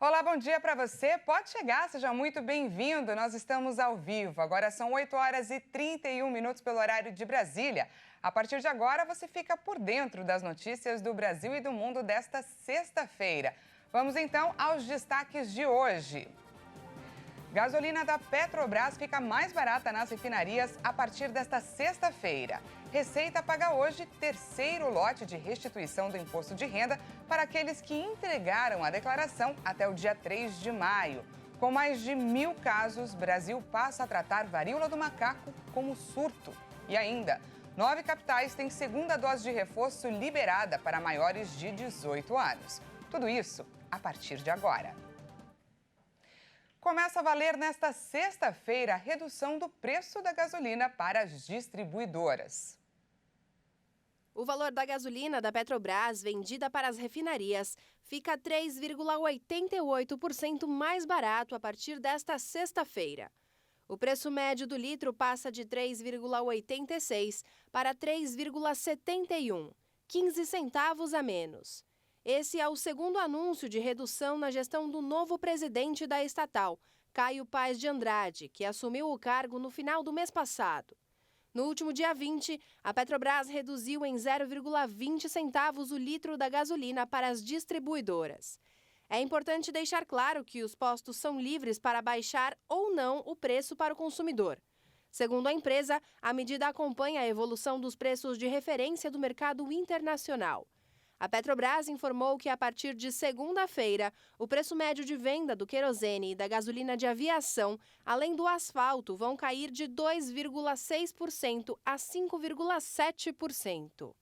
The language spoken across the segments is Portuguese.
Olá, bom dia para você. Pode chegar, seja muito bem-vindo. Nós estamos ao vivo. Agora são 8 horas e 31 minutos pelo horário de Brasília. A partir de agora, você fica por dentro das notícias do Brasil e do mundo desta sexta-feira. Vamos então aos destaques de hoje. Gasolina da Petrobras fica mais barata nas refinarias a partir desta sexta-feira. Receita paga hoje terceiro lote de restituição do imposto de renda para aqueles que entregaram a declaração até o dia 3 de maio. Com mais de 1.000 casos, Brasil passa a tratar varíola do macaco como surto. E ainda, 9 capitais têm segunda dose de reforço liberada para maiores de 18 anos. Tudo isso a partir de agora. Começa a valer nesta sexta-feira a redução do preço da gasolina para as distribuidoras. O valor da gasolina da Petrobras, vendida para as refinarias, fica 3,88% mais barato a partir desta sexta-feira. O preço médio do litro passa de 3,86 para 3,71, 15 centavos a menos. Esse é o segundo anúncio de redução na gestão do novo presidente da estatal, Caio Paes de Andrade, que assumiu o cargo no final do mês passado. No último dia 20, a Petrobras reduziu em 0,20 centavos o litro da gasolina para as distribuidoras. É importante deixar claro que os postos são livres para baixar ou não o preço para o consumidor. Segundo a empresa, a medida acompanha a evolução dos preços de referência do mercado internacional. A Petrobras informou que, a partir de segunda-feira, o preço médio de venda do querosene e da gasolina de aviação, além do asfalto, vão cair de 2,6% a 5,7%.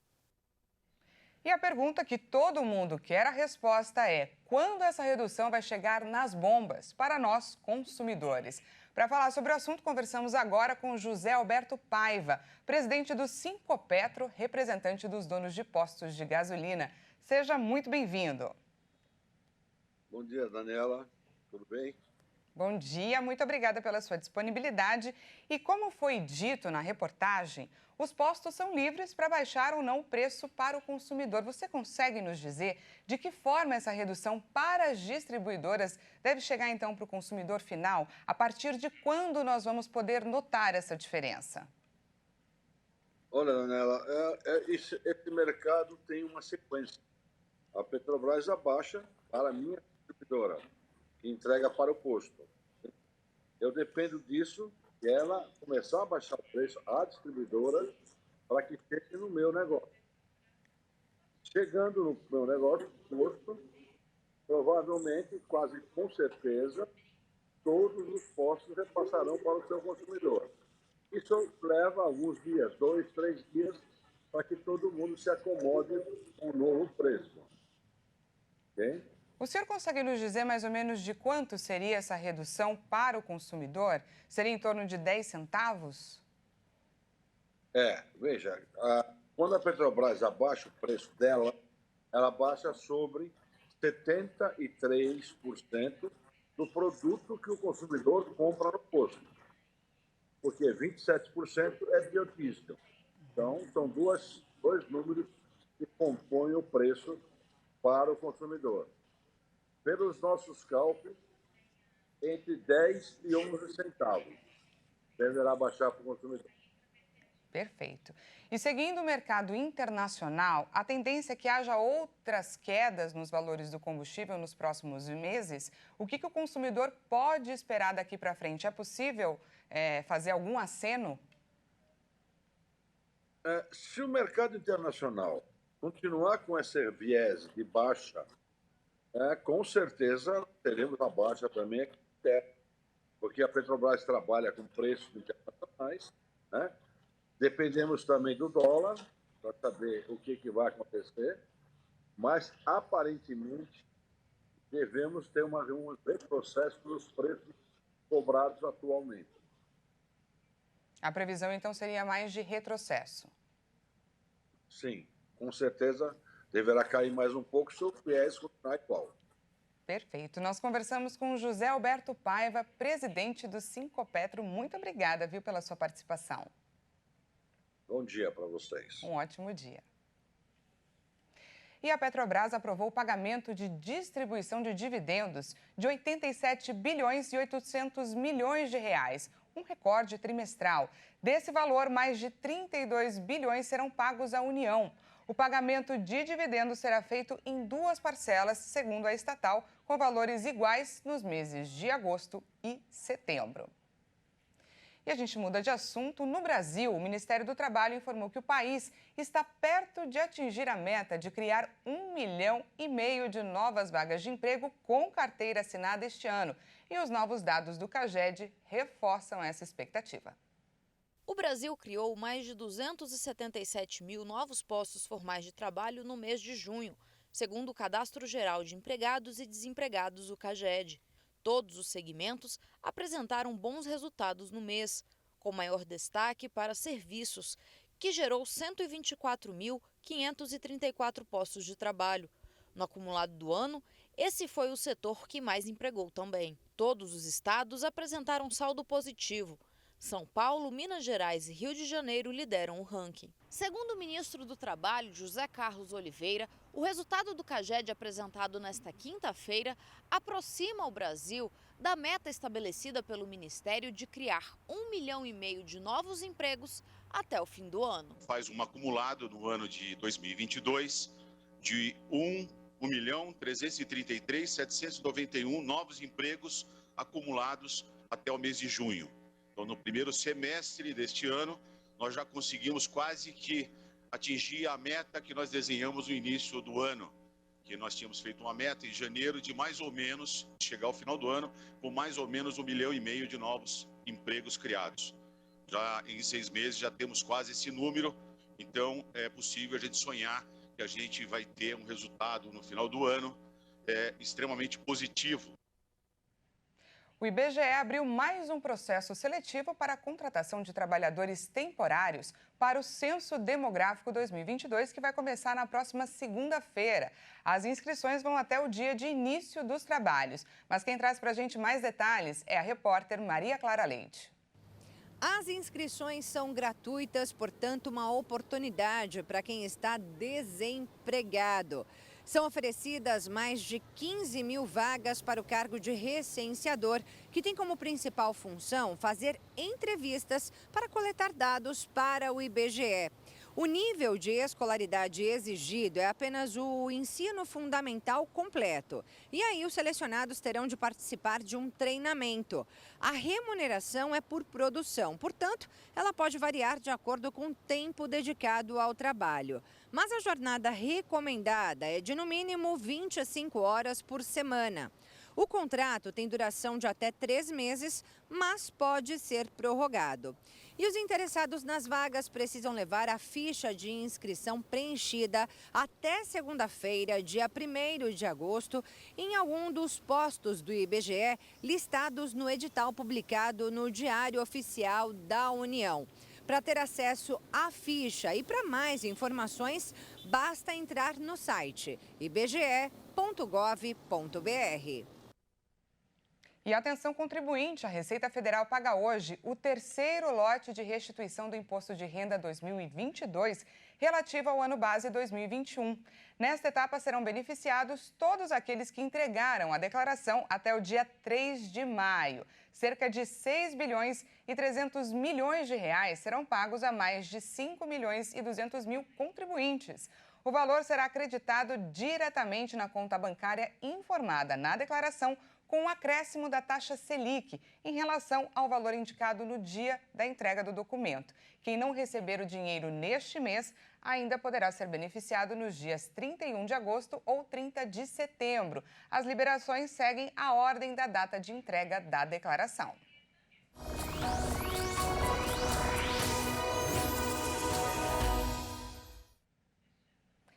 E a pergunta que todo mundo quer a resposta é: quando essa redução vai chegar nas bombas para nós, consumidores? Para falar sobre o assunto, conversamos agora com José Alberto Paiva, presidente do Sinqopetro, representante dos donos de postos de gasolina. Seja muito bem-vindo. Bom dia, Daniela. Tudo bem? Bom dia, muito obrigada pela sua disponibilidade. E como foi dito na reportagem, os postos são livres para baixar ou não o preço para o consumidor. Você consegue nos dizer de que forma essa redução para as distribuidoras deve chegar então para o consumidor final? A partir de quando nós vamos poder notar essa diferença? Olha, Daniela, esse mercado tem uma sequência. A Petrobras abaixa para a minha distribuidora, que entrega para o posto. Eu dependo disso, e ela começar a baixar o preço à distribuidora para que chegue no meu negócio. Chegando no meu negócio, posto, provavelmente, quase com certeza, todos os postos repassarão para o seu consumidor. Isso leva alguns dias, 2, 3 dias, para que todo mundo se acomode com o novo preço. Ok? O senhor consegue nos dizer mais ou menos de quanto seria essa redução para o consumidor? Seria em torno de 10 centavos? Veja, quando a Petrobras abaixa o preço dela, ela baixa sobre 73% do produto que o consumidor compra no posto. Porque 27% é biodiesel. Então, são dois números que compõem o preço para o consumidor. Pelos nossos cálculos, entre 10 e 11 centavos deverá baixar para o consumidor. Perfeito. E seguindo o mercado internacional, a tendência é que haja outras quedas nos valores do combustível nos próximos meses? O que o consumidor pode esperar daqui para frente? É possível fazer algum aceno? Se o mercado internacional continuar com esse viés de baixa, com certeza teremos a baixa também aqui, porque a Petrobras trabalha com preços internacionais, né? Dependemos também do dólar para saber o que vai acontecer, mas aparentemente devemos ter um retrocesso dos preços cobrados atualmente. A previsão então seria mais de retrocesso. Sim, com certeza deverá cair mais um pouco se o viés continuar igual. Perfeito. Nós conversamos com o José Alberto Paiva, presidente do Sinqopetro. Muito obrigada, viu, pela sua participação. Bom dia para vocês. Um ótimo dia. E a Petrobras aprovou o pagamento de distribuição de dividendos de 87 bilhões e 800 milhões de reais, um recorde trimestral. Desse valor, mais de 32 bilhões serão pagos à União. O pagamento de dividendos será feito em 2 parcelas, segundo a estatal, com valores iguais nos meses de agosto e setembro. E a gente muda de assunto. No Brasil, o Ministério do Trabalho informou que o país está perto de atingir a meta de criar 1,5 milhão de novas vagas de emprego com carteira assinada este ano. E os novos dados do CAGED reforçam essa expectativa. O Brasil criou mais de 277 mil novos postos formais de trabalho no mês de junho, segundo o Cadastro Geral de Empregados e Desempregados, o CAGED. Todos os segmentos apresentaram bons resultados no mês, com maior destaque para serviços, que gerou 124.534 postos de trabalho. No acumulado do ano, esse foi o setor que mais empregou também. Todos os estados apresentaram saldo positivo. São Paulo, Minas Gerais e Rio de Janeiro lideram o ranking. Segundo o ministro do Trabalho, José Carlos Oliveira, o resultado do CAGED apresentado nesta quinta-feira aproxima o Brasil da meta estabelecida pelo Ministério de criar 1,5 milhão de novos empregos até o fim do ano. Faz um acumulado no ano de 2022 de 1.333.791 novos empregos acumulados até o mês de junho. Então, no primeiro semestre deste ano, nós já conseguimos quase que atingir a meta que nós desenhamos no início do ano, que nós tínhamos feito uma meta em janeiro de mais ou menos, chegar ao final do ano, com mais ou menos 1,5 milhão de novos empregos criados. Já em 6 meses já temos quase esse número, então é possível a gente sonhar que a gente vai ter um resultado no final do ano extremamente positivo. O IBGE abriu mais um processo seletivo para a contratação de trabalhadores temporários para o Censo Demográfico 2022, que vai começar na próxima segunda-feira. As inscrições vão até o dia de início dos trabalhos. Mas quem traz para a gente mais detalhes é a repórter Maria Clara Leite. As inscrições são gratuitas, portanto, uma oportunidade para quem está desempregado. São oferecidas mais de 15 mil vagas para o cargo de recenseador, que tem como principal função fazer entrevistas para coletar dados para o IBGE. O nível de escolaridade exigido é apenas o ensino fundamental completo. E aí os selecionados terão de participar de um treinamento. A remuneração é por produção, portanto, ela pode variar de acordo com o tempo dedicado ao trabalho. Mas a jornada recomendada é de no mínimo 25 horas por semana. O contrato tem duração de até 3 meses, mas pode ser prorrogado. E os interessados nas vagas precisam levar a ficha de inscrição preenchida até segunda-feira, dia 1º de agosto, em algum dos postos do IBGE listados no edital publicado no Diário Oficial da União. Para ter acesso à ficha e para mais informações, basta entrar no site ibge.gov.br. E atenção contribuinte, a Receita Federal paga hoje o 3º lote de restituição do Imposto de Renda 2022, relativo ao ano base 2021. Nesta etapa serão beneficiados todos aqueles que entregaram a declaração até o dia 3 de maio. Cerca de 6 bilhões e 300 milhões de reais serão pagos a mais de 5 milhões e 200 mil contribuintes. O valor será acreditado diretamente na conta bancária informada na declaração, com um acréscimo da taxa Selic em relação ao valor indicado no dia da entrega do documento. Quem não receber o dinheiro neste mês ainda poderá ser beneficiado nos dias 31 de agosto ou 30 de setembro. As liberações seguem a ordem da data de entrega da declaração.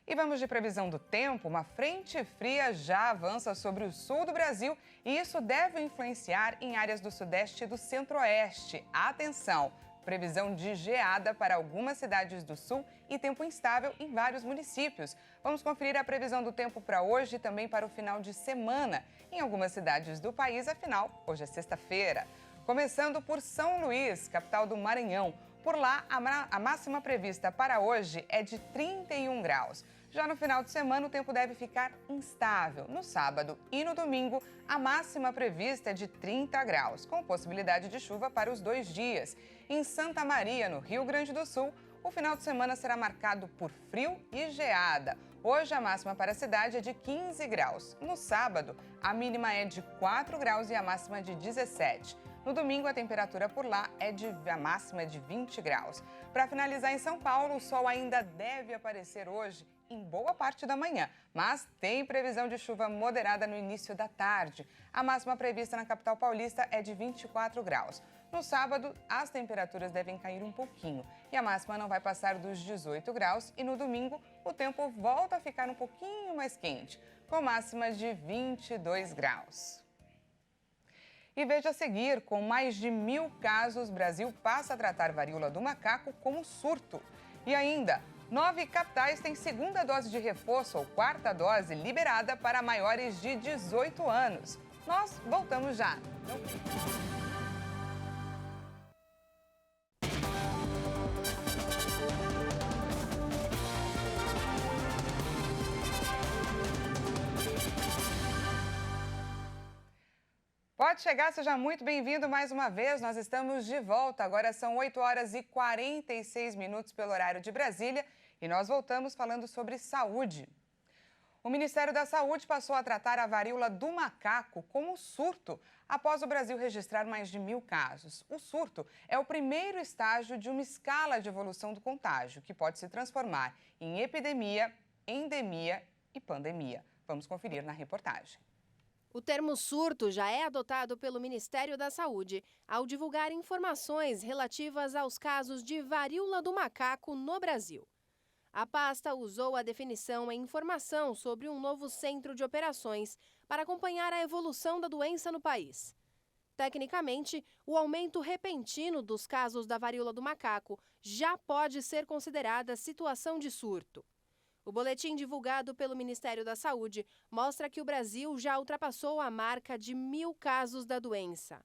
E vamos de previsão do tempo. Uma frente fria já avança sobre o sul do Brasil e isso deve influenciar em áreas do sudeste e do centro-oeste. Atenção! Previsão de geada para algumas cidades do sul e tempo instável em vários municípios. Vamos conferir a previsão do tempo para hoje e também para o final de semana em algumas cidades do país. Afinal, hoje é sexta-feira. Começando por São Luís, capital do Maranhão. Por lá, a máxima prevista para hoje é de 31 graus. Já no final de semana, o tempo deve ficar instável. No sábado e no domingo, a máxima prevista é de 30 graus, com possibilidade de chuva para os 2 dias. Em Santa Maria, no Rio Grande do Sul, o final de semana será marcado por frio e geada. Hoje, a máxima para a cidade é de 15 graus. No sábado, a mínima é de 4 graus e a máxima de 17. No domingo, a temperatura por lá a máxima é de 20 graus. Para finalizar, em São Paulo, o sol ainda deve aparecer hoje em boa parte da manhã, mas tem previsão de chuva moderada no início da tarde. A máxima prevista na capital paulista é de 24 graus. No sábado, as temperaturas devem cair um pouquinho e a máxima não vai passar dos 18 graus. E no domingo, o tempo volta a ficar um pouquinho mais quente, com máxima de 22 graus. E veja a seguir, com mais de 1.000 casos, o Brasil passa a tratar varíola do macaco como surto. E ainda, 9 capitais têm segunda dose de reforço ou quarta dose liberada para maiores de 18 anos. Nós voltamos já. Pode chegar, seja muito bem-vindo mais uma vez. Nós estamos de volta. Agora são 8 horas e 46 minutos pelo horário de Brasília e nós voltamos falando sobre saúde. O Ministério da Saúde passou a tratar a varíola do macaco como surto após o Brasil registrar mais de 1.000 casos. O surto é o primeiro estágio de uma escala de evolução do contágio, que pode se transformar em epidemia, endemia e pandemia. Vamos conferir na reportagem. O termo surto já é adotado pelo Ministério da Saúde ao divulgar informações relativas aos casos de varíola do macaco no Brasil. A pasta usou a definição em informação sobre um novo centro de operações para acompanhar a evolução da doença no país. Tecnicamente, o aumento repentino dos casos da varíola do macaco já pode ser considerada situação de surto. O boletim divulgado pelo Ministério da Saúde mostra que o Brasil já ultrapassou a marca de 1.000 casos da doença.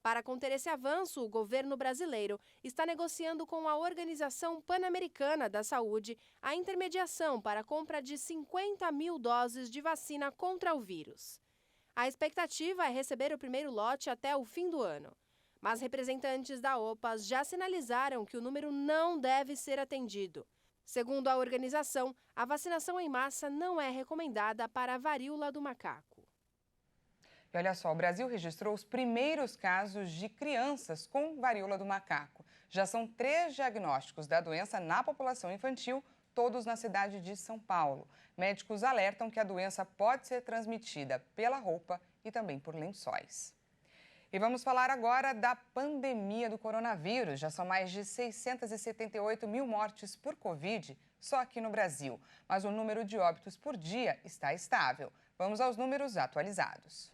Para conter esse avanço, o governo brasileiro está negociando com a Organização Pan-Americana da Saúde a intermediação para a compra de 50.000 doses de vacina contra o vírus. A expectativa é receber o primeiro lote até o fim do ano. Mas representantes da OPAS já sinalizaram que o número não deve ser atendido. Segundo a organização, a vacinação em massa não é recomendada para a varíola do macaco. E olha só, o Brasil registrou os primeiros casos de crianças com varíola do macaco. Já são 3 diagnósticos da doença na população infantil, todos na cidade de São Paulo. Médicos alertam que a doença pode ser transmitida pela roupa e também por lençóis. E vamos falar agora da pandemia do coronavírus. Já são mais de 678 mil mortes por Covid só aqui no Brasil. Mas o número de óbitos por dia está estável. Vamos aos números atualizados.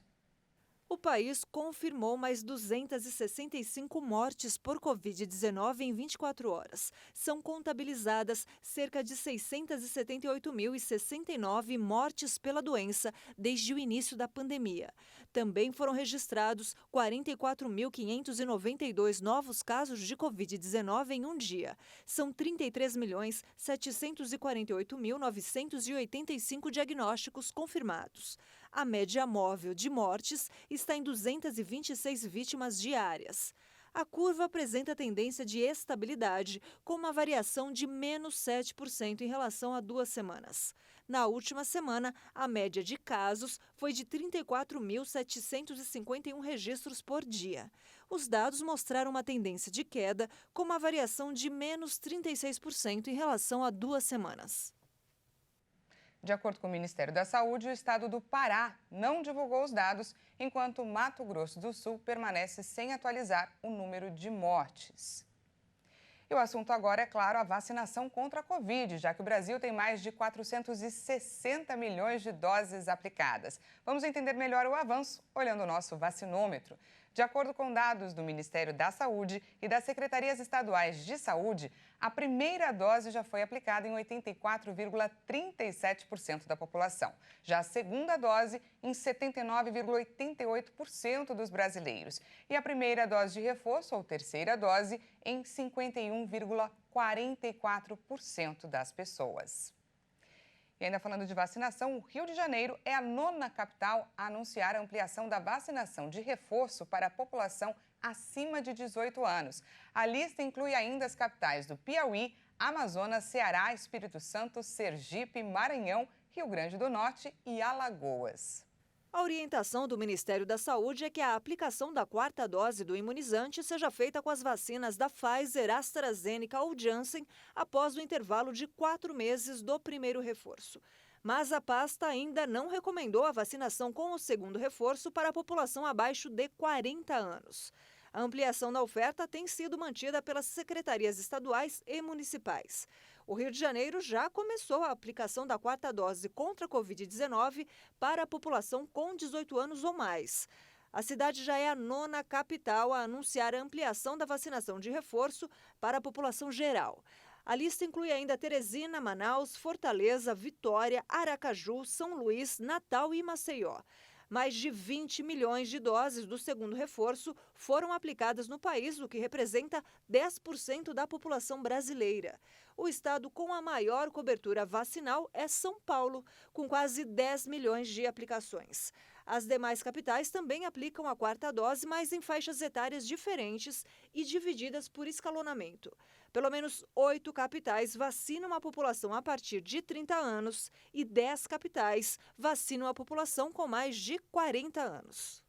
O país confirmou mais 265 mortes por Covid-19 em 24 horas. São contabilizadas cerca de 678.069 mortes pela doença desde o início da pandemia. Também foram registrados 44.592 novos casos de Covid-19 em um dia. São 33.748.985 diagnósticos confirmados. A média móvel de mortes está em 226 vítimas diárias. A curva apresenta tendência de estabilidade, com uma variação de menos 7% em relação a 2 semanas. Na última semana, a média de casos foi de 34.751 registros por dia. Os dados mostraram uma tendência de queda, com uma variação de menos 36% em relação a 2 semanas. De acordo com o Ministério da Saúde, o estado do Pará não divulgou os dados, enquanto o Mato Grosso do Sul permanece sem atualizar o número de mortes. E o assunto agora é, claro, a vacinação contra a Covid, já que o Brasil tem mais de 460 milhões de doses aplicadas. Vamos entender melhor o avanço olhando o nosso vacinômetro. De acordo com dados do Ministério da Saúde e das Secretarias Estaduais de Saúde, a primeira dose já foi aplicada em 84,37% da população. Já a segunda dose em 79,88% dos brasileiros. E a primeira dose de reforço, ou terceira dose, em 51,44% das pessoas. E ainda falando de vacinação, o Rio de Janeiro é a 9ª capital a anunciar a ampliação da vacinação de reforço para a população acima de 18 anos. A lista inclui ainda as capitais do Piauí, Amazonas, Ceará, Espírito Santo, Sergipe, Maranhão, Rio Grande do Norte e Alagoas. A orientação do Ministério da Saúde é que a aplicação da 4ª dose do imunizante seja feita com as vacinas da Pfizer, AstraZeneca ou Janssen após o intervalo de 4 meses do primeiro reforço. Mas a pasta ainda não recomendou a vacinação com o segundo reforço para a população abaixo de 40 anos. A ampliação da oferta tem sido mantida pelas secretarias estaduais e municipais. O Rio de Janeiro já começou a aplicação da 4ª dose contra a Covid-19 para a população com 18 anos ou mais. A cidade já é a 9ª capital a anunciar a ampliação da vacinação de reforço para a população geral. A lista inclui ainda Teresina, Manaus, Fortaleza, Vitória, Aracaju, São Luís, Natal e Maceió. Mais de 20 milhões de doses do segundo reforço foram aplicadas no país, o que representa 10% da população brasileira. O estado com a maior cobertura vacinal é São Paulo, com quase 10 milhões de aplicações. As demais capitais também aplicam a 4ª dose, mas em faixas etárias diferentes e divididas por escalonamento. Pelo menos 8 capitais vacinam a população a partir de 30 anos e 10 capitais vacinam a população com mais de 40 anos.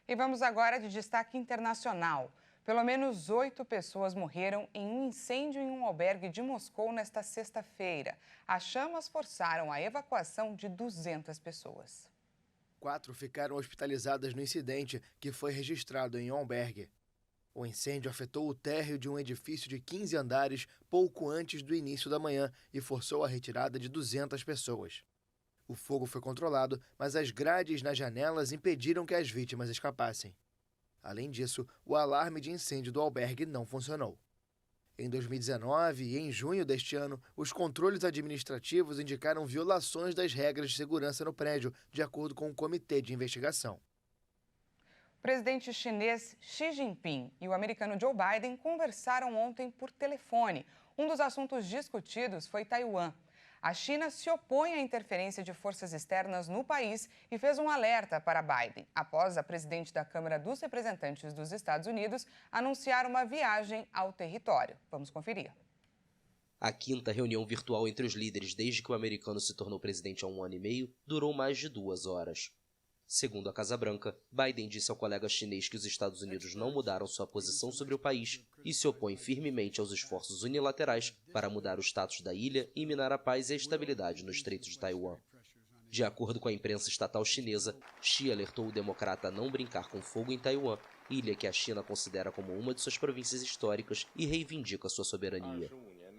E vamos agora de destaque internacional. Pelo menos 8 pessoas morreram em um incêndio em um albergue de Moscou nesta sexta-feira. As chamas forçaram a evacuação de 200 pessoas. 4 ficaram hospitalizadas no incidente, que foi registrado em um albergue. O incêndio afetou o térreo de um edifício de 15 andares pouco antes do início da manhã e forçou a retirada de 200 pessoas. O fogo foi controlado, mas as grades nas janelas impediram que as vítimas escapassem. Além disso, o alarme de incêndio do albergue não funcionou. Em 2019 e em junho deste ano, os controles administrativos indicaram violações das regras de segurança no prédio, de acordo com o comitê de investigação. O presidente chinês Xi Jinping e o americano Joe Biden conversaram ontem por telefone. Um dos assuntos discutidos foi Taiwan. A China se opõe à interferência de forças externas no país e fez um alerta para Biden, após a presidente da Câmara dos Representantes dos Estados Unidos anunciar uma viagem ao território. Vamos conferir. A 5ª reunião virtual entre os líderes desde que o americano se tornou presidente há 1 ano e meio durou mais de 2 horas. Segundo a Casa Branca, Biden disse ao colega chinês que os Estados Unidos não mudaram sua posição sobre o país e se opõe firmemente aos esforços unilaterais para mudar o status da ilha e minar a paz e a estabilidade no Estreito de Taiwan. De acordo com a imprensa estatal chinesa, Xi alertou o democrata a não brincar com fogo em Taiwan, ilha que a China considera como uma de suas províncias históricas e reivindica sua soberania.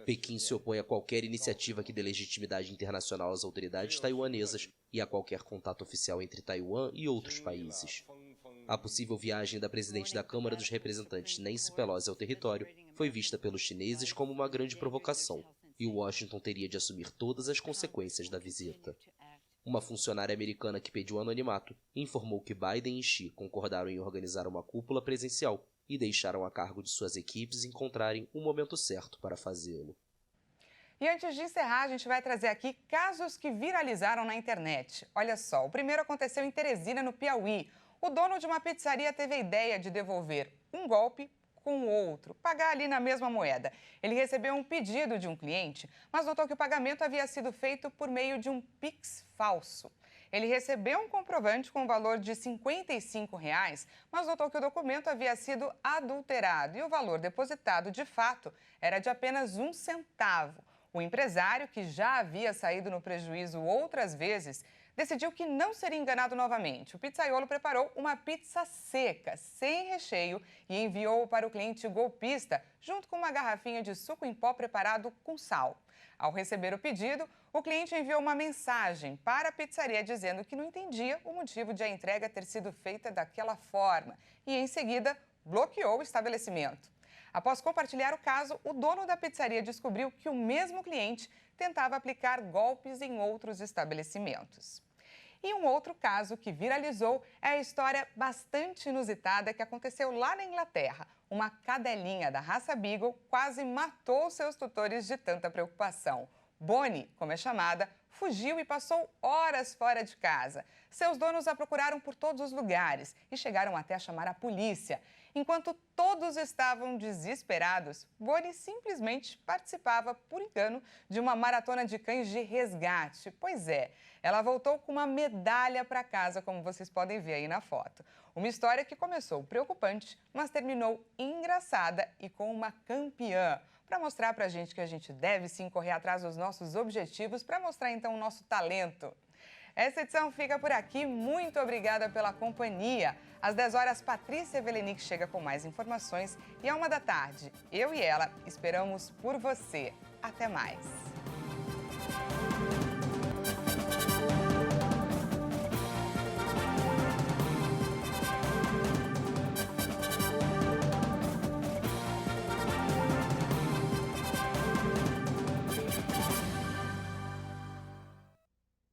Pequim se opõe a qualquer iniciativa que dê legitimidade internacional às autoridades taiwanesas e a qualquer contato oficial entre Taiwan e outros países. A possível viagem da presidente da Câmara dos Representantes, Nancy Pelosi, ao território foi vista pelos chineses como uma grande provocação, e Washington teria de assumir todas as consequências da visita. Uma funcionária americana que pediu anonimato informou que Biden e Xi concordaram em organizar uma cúpula presencial e deixaram a cargo de suas equipes encontrarem o momento certo para fazê-lo. E antes de encerrar, a gente vai trazer aqui casos que viralizaram na internet. Olha só, o primeiro aconteceu em Teresina, no Piauí. O dono de uma pizzaria teve a ideia de devolver um golpe com o outro, pagar ali na mesma moeda. Ele recebeu um pedido de um cliente, mas notou que o pagamento havia sido feito por meio de um Pix falso. Ele recebeu um comprovante com o valor de R$ 55, mas notou que o documento havia sido adulterado e o valor depositado, de fato, era de apenas 1 centavo. O empresário, que já havia saído no prejuízo outras vezes, decidiu que não seria enganado novamente. O pizzaiolo preparou uma pizza seca, sem recheio, e enviou para o cliente golpista, junto com uma garrafinha de suco em pó preparado com sal. Ao receber o pedido, o cliente enviou uma mensagem para a pizzaria dizendo que não entendia o motivo de a entrega ter sido feita daquela forma e, em seguida, bloqueou o estabelecimento. Após compartilhar o caso, o dono da pizzaria descobriu que o mesmo cliente tentava aplicar golpes em outros estabelecimentos. E um outro caso que viralizou é a história bastante inusitada que aconteceu lá na Inglaterra. Uma cadelinha da raça Beagle quase matou seus tutores de tanta preocupação. Bonnie, como é chamada, fugiu e passou horas fora de casa. Seus donos a procuraram por todos os lugares e chegaram até a chamar a polícia. Enquanto todos estavam desesperados, Bonnie simplesmente participava, por engano, de uma maratona de cães de resgate. Pois é, ela voltou com uma medalha para casa, como vocês podem ver aí na foto. Uma história que começou preocupante, mas terminou engraçada e com uma campeã. Para mostrar para a gente que a gente deve sim correr atrás dos nossos objetivos, para mostrar então o nosso talento. Essa edição fica por aqui. Muito obrigada pela companhia. Às 10 horas, Patrícia Velenic chega com mais informações. E à 1 da tarde, eu e ela esperamos por você. Até mais.